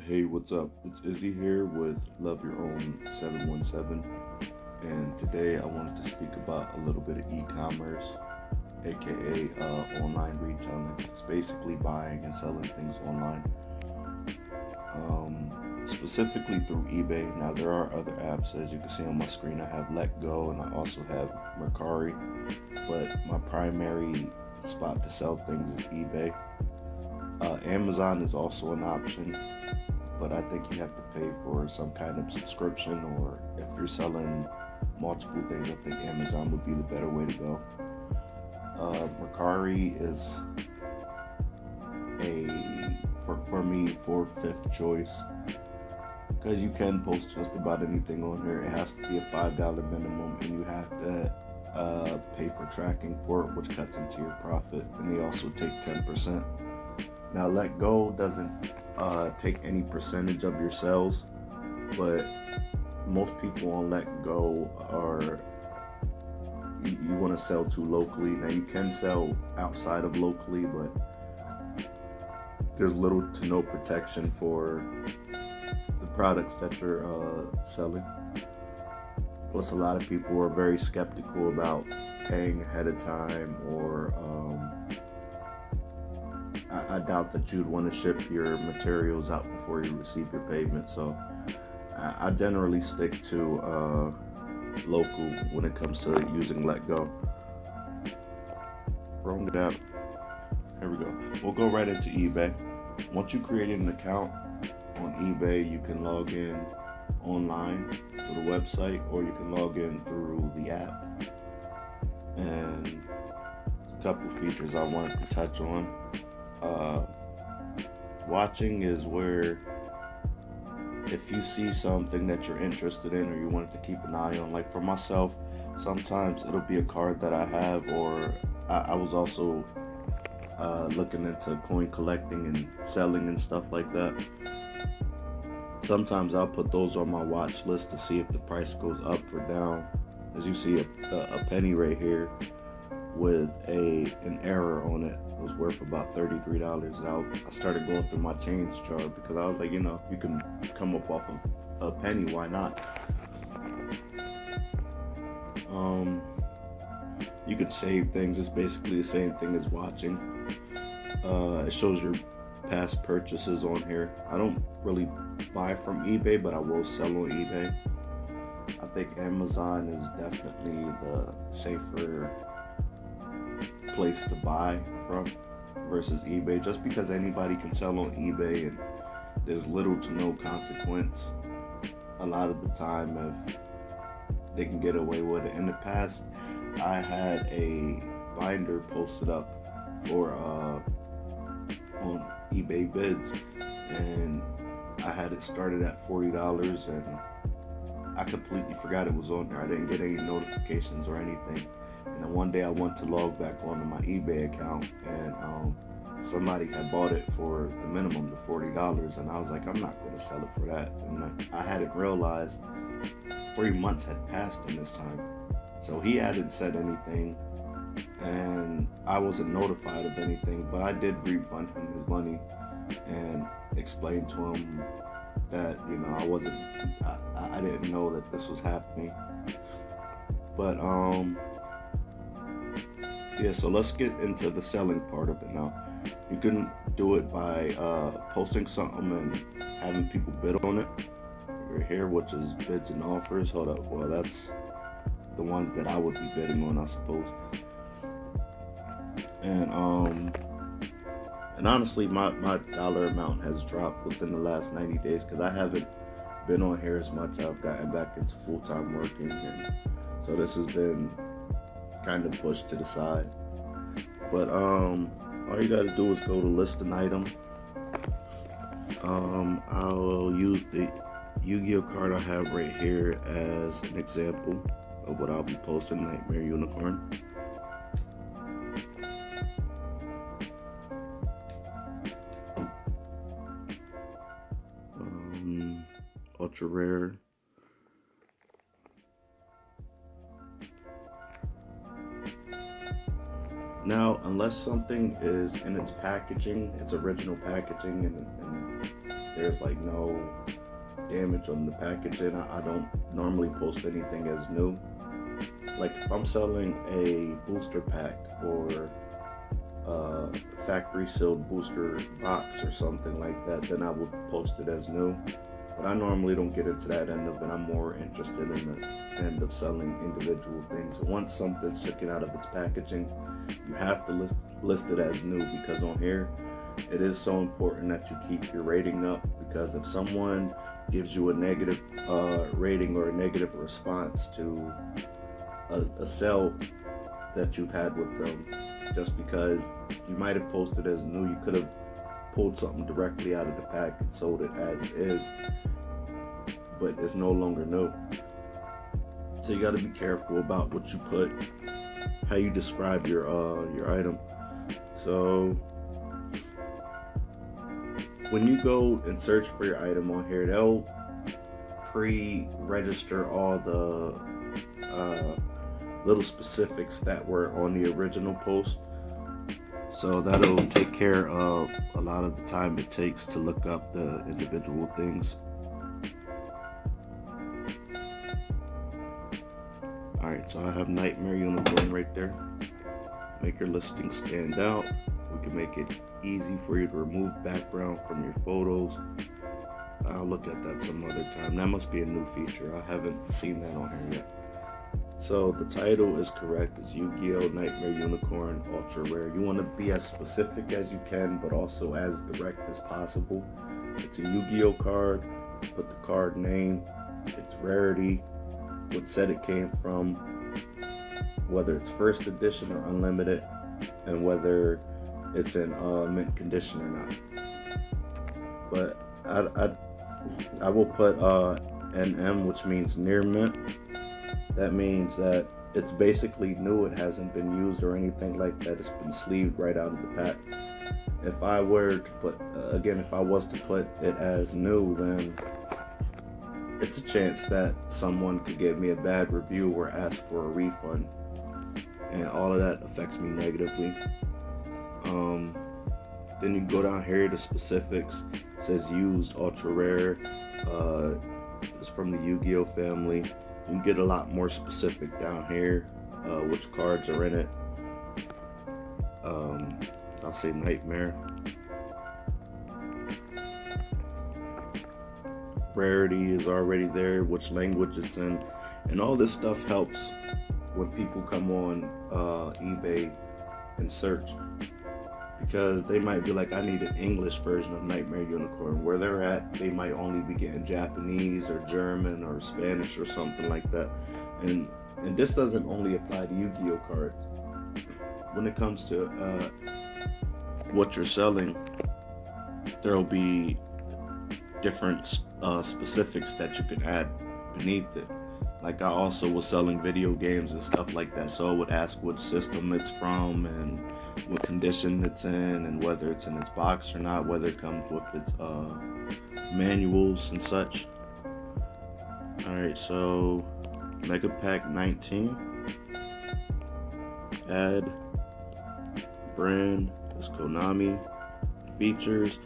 Hey, what's up? It's Izzy here with Love Your Own 717. And today I wanted to speak about a little bit of e-commerce, aka online retailing. It's basically buying and selling things online, specifically through eBay. Now, there are other apps. As you can see on my screen, I have LetGo and I also have Mercari, but my primary spot to sell things is eBay. Amazon is also an option, but I think you have to pay for some kind of subscription, or if you're selling multiple things, I think Amazon would be the better way to go. Mercari is for me, fifth choice, because you can post just about anything on there. It has to be a $5 minimum, and you have to pay for tracking for it, which cuts into your profit, and they also take 10%. Now, LetGo doesn't take any percentage of your sales, but most people on LetGo are you want to sell to locally. Now, you can sell outside of locally, but there's little to no protection for the products that you're selling. Plus, a lot of people are very skeptical about paying ahead of time, or I doubt that you'd want to ship your materials out before you receive your payment. So I generally stick to local when it comes to using LetGo. Wrong app. Here we go. We'll go right into eBay. Once you create an account on eBay, you can log in online to the website, or you can log in through the app. And a couple features I wanted to touch on. Watching is where, if you see something that you're interested in or you wanted to keep an eye on, like for myself, sometimes it'll be a card that I have, or I was also looking into coin collecting and selling and stuff like that. Sometimes I'll put those on my watch list to see if the price goes up or down. As you see, a penny right here with an error on it was worth about $33. I started going through my change jar because I was like, if you can come up off of a penny, why not? You could save things. It's basically the same thing as watching. It shows your past purchases on here. I don't really buy from eBay, but I will sell on eBay. I think Amazon is definitely the safer place to buy from versus eBay, just because anybody can sell on eBay and there's little to no consequence a lot of the time if they can get away with it. In the past, I had a binder posted up for on eBay bids, and I had it started at $40, and I completely forgot it was on there. I didn't get any notifications or anything. And then one day I went to log back onto my eBay account, and somebody had bought it for the minimum, the $40, and I was like, I'm not going to sell it for that. And I hadn't realized 3 months had passed in this time. So he hadn't said anything, and I wasn't notified of anything, but I did refund him his money and explained to him that, I didn't know that this was happening. But, yeah, so let's get into the selling part of it now. You can do it by posting something and having people bid on it. Right here, which is bids and offers. Hold up. Well, that's the ones that I would be bidding on, I suppose. And honestly, my dollar amount has dropped within the last 90 days because I haven't been on here as much. I've gotten back into full-time working, and so this has been kind of pushed to the side. But all you gotta do is go to list an item. I'll use the Yu-Gi-Oh card I have right here as an example of what I'll be posting, Nightmare Unicorn. Ultra rare. Now, unless something is in its packaging, its original packaging, and there's like no damage on the packaging. I don't normally post anything as new. Like if I'm selling a booster pack or a factory sealed booster box or something like that, then I would post it as new. But I normally don't get into that end of it. I'm more interested in the end of selling individual things. Once something's taken out of its packaging, you have to list it as new, because on here it is so important that you keep your rating up, because if someone gives you a negative rating or a negative response to a sale that you've had with them, just because you might have posted as new, you could have pulled something directly out of the pack and sold it as is, but it's no longer new. So you got to be careful about what you put, how you describe your item. So when you go and search for your item on here, they'll pre-register all the little specifics that were on the original post. So that'll take care of a lot of the time it takes to look up the individual things. Alright, so I have Nightmare Unicorn right there. Make your listing stand out. We can make it easy for you to remove background from your photos. I'll look at that some other time. That must be a new feature. I haven't seen that on here yet. So the title is correct. It's Yu-Gi-Oh! Nightmare Unicorn Ultra Rare. You want to be as specific as you can, but also as direct as possible. It's a Yu-Gi-Oh! Card. Put the card name, its rarity, what set it came from, whether it's first edition or unlimited, and whether it's in mint condition or not. But I will put NM, which means near mint. That means that it's basically new. It hasn't been used or anything like that. It's been sleeved right out of the pack. If I were to put, if I was to put it as new, then it's a chance that someone could give me a bad review or ask for a refund. And all of that affects me negatively. Then you go down here to specifics. It says used ultra rare. It's from the Yu-Gi-Oh! Family. You can get a lot more specific down here, which cards are in it. I'll say Nightmare. Rarity is already there, which language it's in, and all this stuff helps when people come on eBay and search, because they might be like, I need an English version of Nightmare Unicorn. Where they're at, they might only be getting Japanese or German or Spanish or something like that. And this doesn't only apply to Yu-Gi-Oh! Cards. When it comes to what you're selling, there'll be different specifics that you can add beneath it. Like I also was selling video games and stuff like that, so I would ask what system it's from and what condition it's in, and whether it's in its box or not, whether it comes with its manuals and such. Alright, so Mega Pack 19. Add. Brand is Konami. Features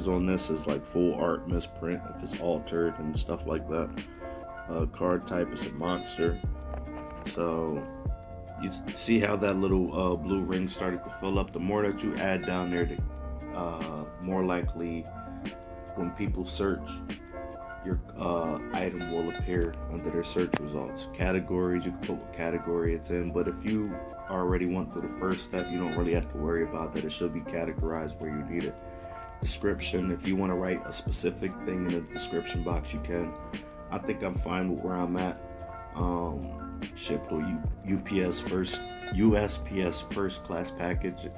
on this is like full art misprint if it's altered and stuff like that. Card type is a monster. So you see how that little blue ring started to fill up. The more that you add down there, the more likely when people search, your item will appear under their search results. Categories, you can put what category it's in, but if you already went through the first step, you don't really have to worry about that. It should be categorized where you need it. Description, if you want to write a specific thing in the description box, you can. I think I'm fine with where I'm at. Shipped to USPS first class package,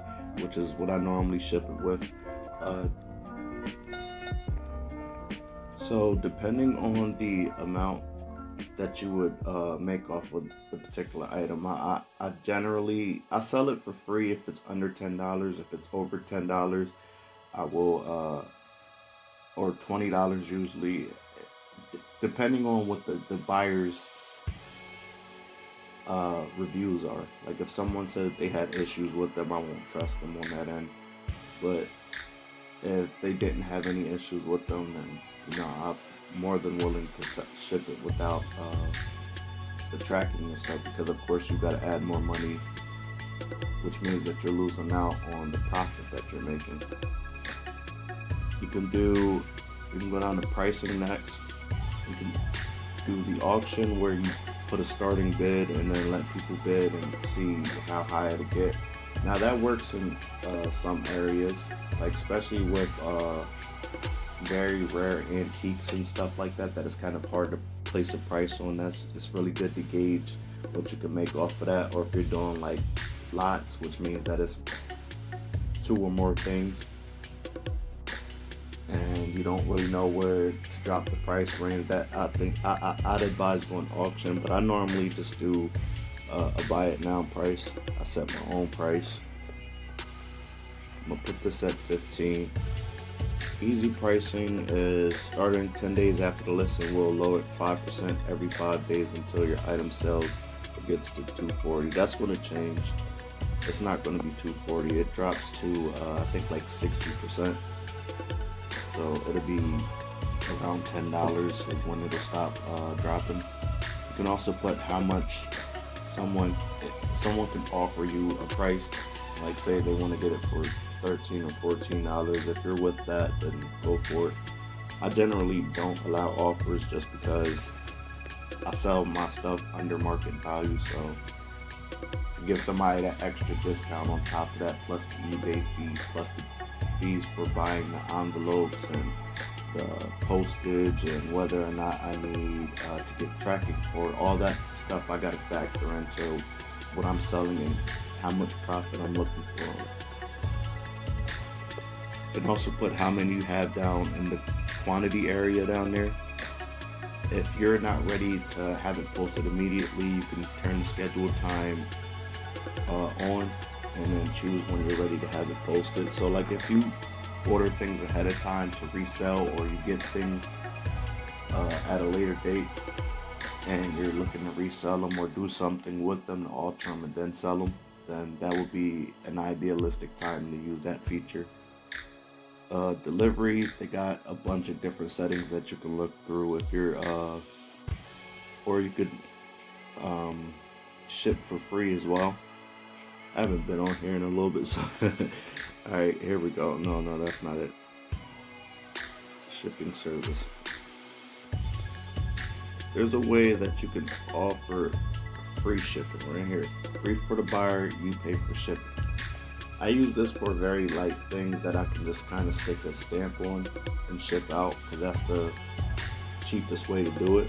which is what I normally ship it with. So depending on the amount that you would make off of the particular item, I generally sell it for free if it's under $10. If it's over $10, I will or $20 usually, depending on what the buyer's reviews are. Like if someone said they had issues with them, I won't trust them on that end. But If they didn't have any issues with them, then I'm more than willing to ship it without the tracking and stuff, because of course you got to add more money, which means that you're losing out on the profit that you're making. You can go down to pricing next. You can do the auction where you put a starting bid and then let people bid and see how high it'll get. Now that works in some areas, like especially with very rare antiques and stuff like that is kind of hard to place a price on. It's really good to gauge what you can make off of that. Or if you're doing like lots, which means that it's two or more things, and you don't really know where to drop the price range, that I'd advise going to auction. But I normally just do a buy it now price. I set my own price. I'm gonna put this at 15. Easy pricing is starting 10 days after the listing. Will lower it 5% every 5 days until your item sells or gets to 240. That's going to change. It's not going to be 240. It drops to I think like 60%. So it'll be around $10 is when it'll stop dropping. You can also put how much someone can offer you a price. Like say they want to get it for $13 or $14. If you're with that, then go for it. I generally don't allow offers just because I sell my stuff under market value. So to give somebody that extra discount on top of that, plus the eBay fees, plus the fees for buying the envelopes and the postage and whether or not I need to get tracking for it, all that stuff I got to factor into what I'm selling and how much profit I'm looking for on it. You can also put how many you have down in the quantity area down there. If you're not ready to have it posted immediately, you can turn the scheduled time on and then choose when you're ready to have it posted. So like if you order things ahead of time to resell, or you get things at a later date and you're looking to resell them or do something with them to alter them and then sell them, then that would be an idealistic time to use that feature. Delivery, they got a bunch of different settings that you can look through. If you're or you could ship for free as well. I haven't been on here in a little bit, so all right, here we go. No, that's not it. Shipping service. There's a way that you can offer free shipping right here. Free for the buyer, you pay for shipping. I use this for very light things that I can just kind of stick a stamp on and ship out, because that's the cheapest way to do it.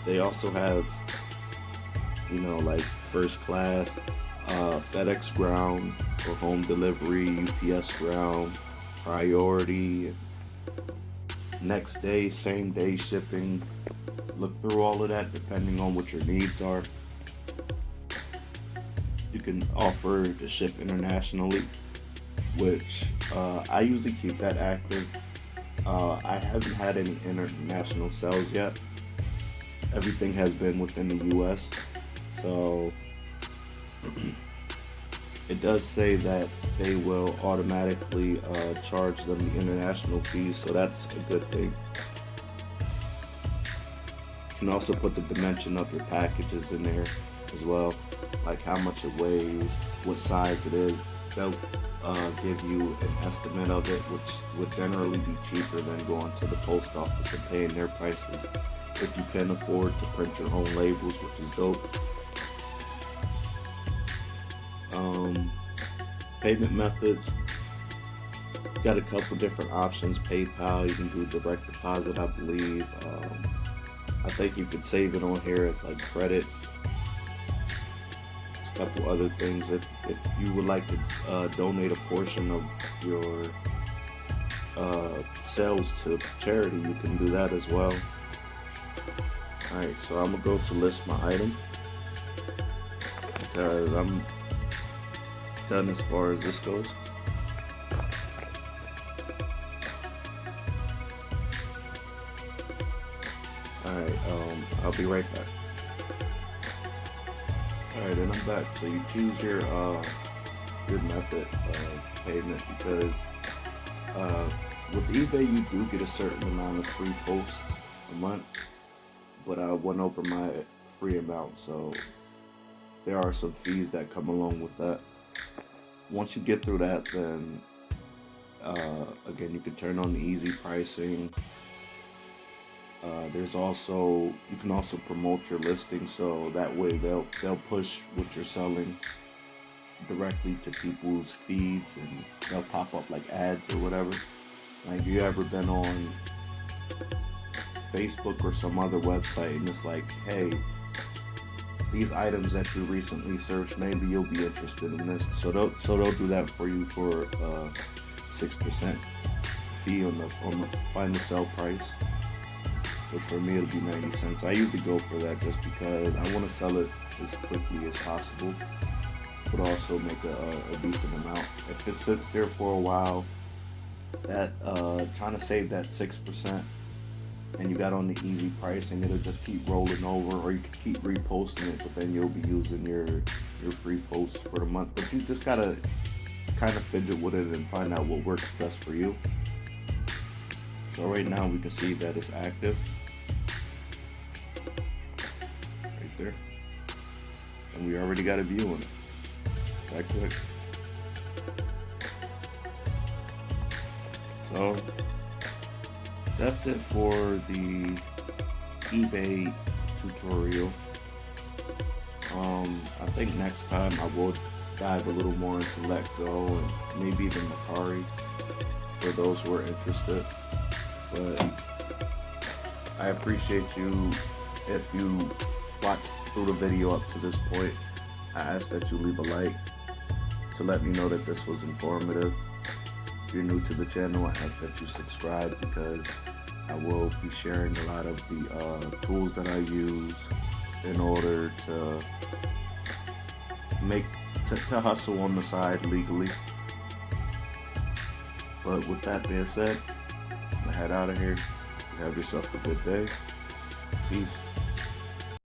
They also have, like first class, FedEx Ground for home delivery, UPS Ground, priority, next day, same day shipping. Look through all of that depending on what your needs are. You can offer to ship internationally, which I usually keep that active. I haven't had any international sales yet. Everything has been within the US. So it does say that they will automatically charge them the international fees, so that's a good thing. You can also put the dimension of your packages in there as well, like how much it weighs, what size it is. They'll give you an estimate of it, which would generally be cheaper than going to the post office and paying their prices. If you can afford to print your own labels, which is dope. Payment methods. Got a couple different options. PayPal, you can do direct deposit, I believe. I think you could save it on here as like credit. There's a couple other things. If you would like to donate a portion of your sales to charity, you can do that as well. Alright, so I'm gonna go to list my item because I'm done as far as this goes. Alright, I'll be right back. Alright, and I'm back. So you choose your method of payment because with eBay you do get a certain amount of free posts a month, but I went over my free amount, so there are some fees that come along with that. Once you get through that, then again, you can turn on the easy pricing. There's also, you can also promote your listing, so that way they'll push what you're selling directly to people's feeds, and they'll pop up like ads or whatever. Like, you ever been on Facebook or some other website and it's like, hey, these items that you recently searched, maybe you'll be interested in this. So they'll do that for you for 6% fee on the final sell price, which for me it'll be 90 cents. I usually go for that just because I want to sell it as quickly as possible, but also make a decent amount. If it sits there for a while, that trying to save that 6%, and you got on the easy pricing, it'll just keep rolling over, or you can keep reposting it, but then you'll be using your free posts for the month. But you just gotta kind of fidget with it and find out what works best for you. So right now we can see that it's active right there, and we already got a view on it that quick. So that's it for the eBay tutorial. I think next time I will dive a little more into Letgo and maybe even Mercari for those who are interested. But I appreciate you. If you watched through the video up to this point, I ask that you leave a like to let me know that this was informative. If you're new to the channel, I ask that you subscribe, because I will be sharing a lot of the tools that I use in order to to hustle on the side legally. But with that being said, I'm gonna head out of here. Have yourself a good day. Peace.